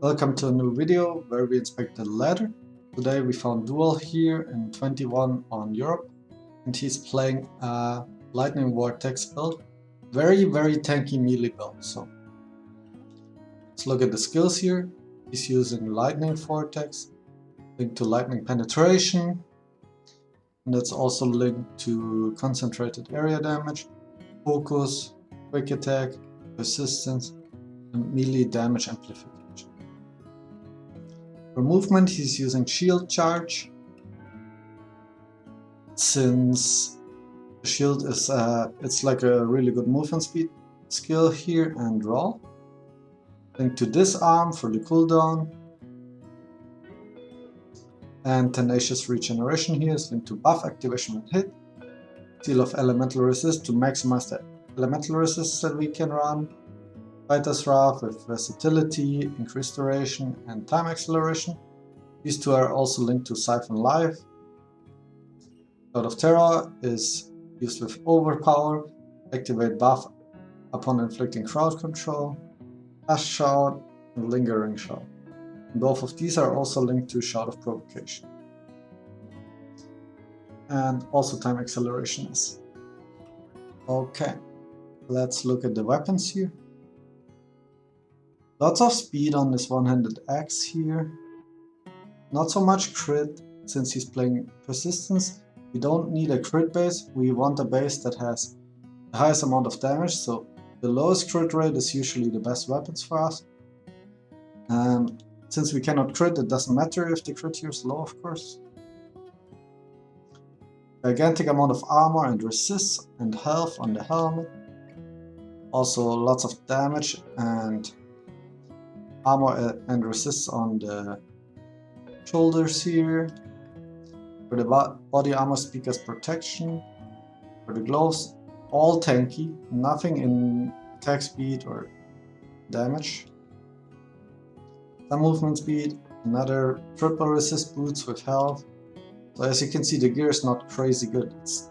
Welcome to a new video where we inspect the ladder. Today we found Dual here in 21 on Europe, and he's playing a Lightning Vortex build. Very tanky melee build. So let's look at the skills here. He's using Lightning Vortex, linked to Lightning Penetration, and that's also linked to Concentrated Area Damage, Focus, Quick Attack, Resistance, and Melee Damage Amplification. For movement, he's using Shield Charge, since the shield is it's like a really good movement speed skill here, and Roll. Linked to Disarm for the cooldown, and Tenacious Regeneration here is linked to buff activation and hit. Seal of Elemental Resist to maximize the elemental resist that we can run. Fighter's Wrath with versatility, increased duration, and time acceleration. These two are also linked to Siphon Life. Cloud of Terror is used with Overpower, activate buff upon inflicting crowd control, Fast Shout, and Lingering Shout. And both of these are also linked to Shout of Provocation. And also time acceleration is. Okay, let's look at the weapons here. Lots of speed on this one-handed axe here. Not so much crit, since he's playing Persistence. We don't need a crit base, we want a base that has the highest amount of damage, so the lowest crit rate is usually the best weapons for us. Since we cannot crit, it doesn't matter if the crit here is low, of course. Gigantic amount of armor and resist and health on the helmet. Also lots of damage and armor and resist on the shoulders here. For the body armor, speak as protection. For the gloves, all tanky, nothing in attack speed or damage. Some movement speed, another triple resist boots with health. So as you can see, the gear is not crazy good. It's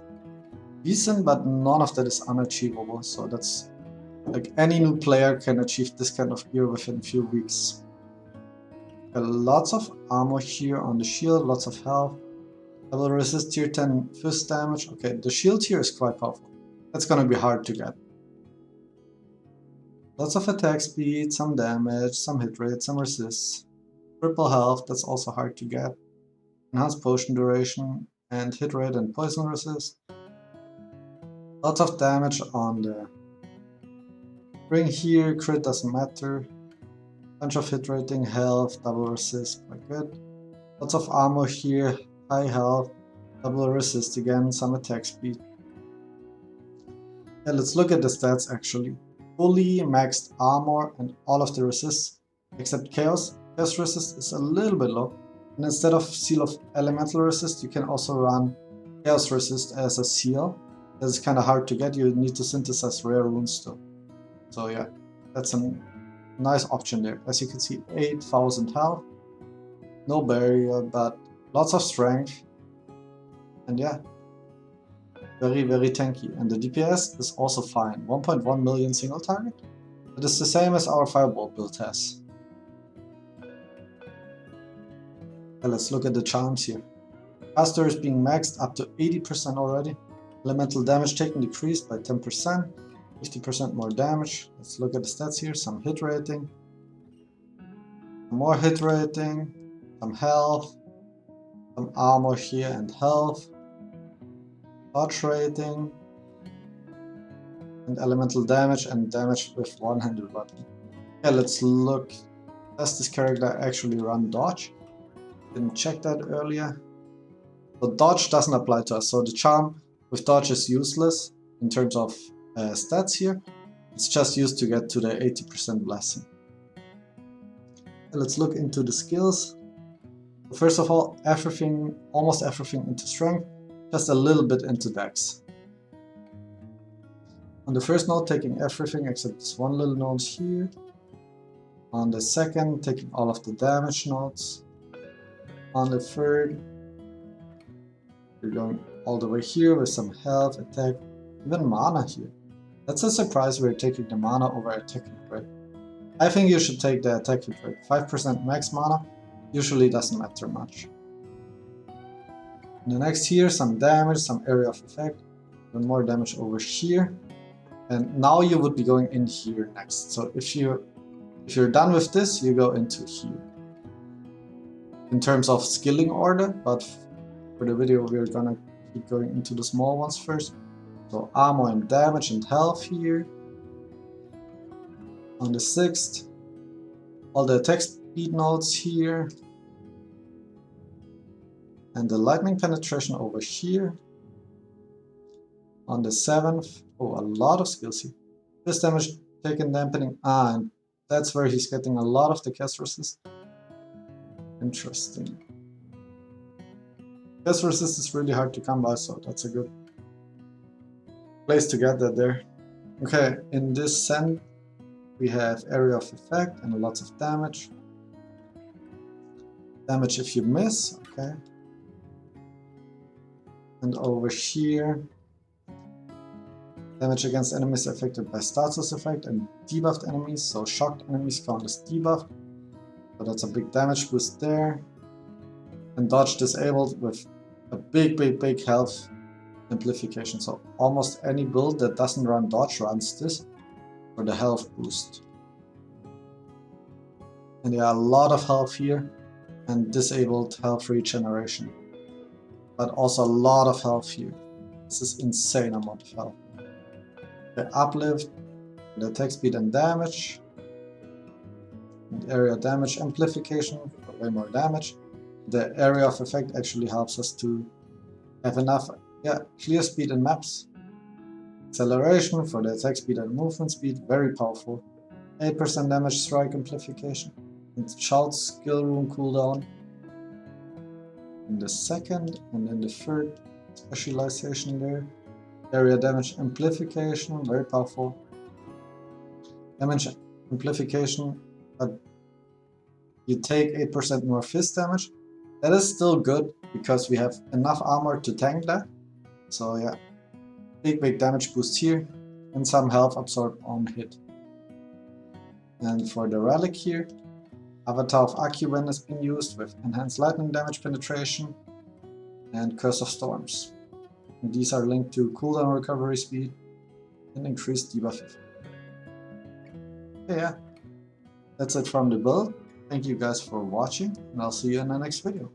decent, but none of that is unachievable. So that's like any new player can achieve this kind of gear within a few weeks. Lots of armor here on the shield, lots of health. I will resist tier 10 fist damage. Okay, the shield here is quite powerful. That's gonna be hard to get. Lots of attack speed, some damage, some hit rate, some resist. Triple health, that's also hard to get. Enhanced potion duration and hit rate and poison resist. Lots of damage on the ring here, crit doesn't matter. Bunch of hit rating, health, double resist, quite good. Lots of armor here, high health, double resist again, some attack speed. Yeah, let's look at the stats actually. Fully maxed armor and all of the resists except Chaos. Chaos resist is a little bit low. And instead of Seal of Elemental Resist, you can also run Chaos Resist as a seal. That is kind of hard to get, you need to synthesize rare runes still. So yeah, that's a nice option there. As you can see, 8,000 health, no barrier, but lots of strength. And yeah, very tanky. And the DPS is also fine, 1.1 million single target. It is the same as our Fireball build has. Let's look at the charms here. Caster is being maxed up to 80% already. Elemental damage taken decreased by 10%. 50% more damage. Let's look at the stats here. Some hit rating. More hit rating. Some health. Some armor here and health. Dodge rating. And elemental damage and damage with one-handed weapon. Okay, let's look. Does this character actually run dodge? Didn't check that earlier. So dodge doesn't apply to us, so the charm with dodge is useless in terms of stats here. It's just used to get to the 80% blessing. Let's look into the skills. First of all, everything, almost everything into strength, just a little bit into dex. On the first node, taking everything except this one little node here. On the second, taking all of the damage nodes. On the third, we're going all the way here with some health, attack, even mana here. That's a surprise we're taking the mana over attacking, right? I think you should take the attack hit rate. 5% max mana usually doesn't matter much. In the next here, some damage, some area of effect, and more damage over here. And now you would be going in here next. So if you're done with this, you go into here. In terms of skilling order, but for the video we're gonna keep going into the small ones first. So armor and damage and health here. On the 6th, all the attack speed nodes here. And the lightning penetration over here. On the 7th, oh, a lot of skills here. This damage taken dampening, and that's where he's getting a lot of the cast resist. Interesting. Cast resist is really hard to come by, so that's a good place to get that there. Okay, in this send we have area of effect and lots of damage. Damage if you miss, okay. And over here, damage against enemies affected by status effect and debuffed enemies, so shocked enemies count as debuffed. So that's a big damage boost there. And dodge disabled with a big health amplification. So almost any build that doesn't run dodge runs this for the health boost. And yeah, a lot of health here and disabled health regeneration. But also a lot of health here. This is insane amount of health. The uplift, the attack speed and damage, and area damage amplification for way more damage. The area of effect actually helps us to have enough clear speed in maps. Acceleration for the attack speed and movement speed, very powerful. 8% damage strike amplification. And shout skill room cooldown. In the 2nd and in the 3rd specialization there. Area damage amplification, very powerful. Damage amplification, but you take 8% more fist damage. That is still good because we have enough armor to tank that. So yeah, big damage boost here and some health absorb on hit. And for the relic here, Avatar of Acumen has been used with enhanced lightning damage penetration and Curse of Storms. And these are linked to cooldown recovery speed and increased debuff effect. Okay, yeah, that's it from the build. Thank you guys for watching, and I'll see you in the next video.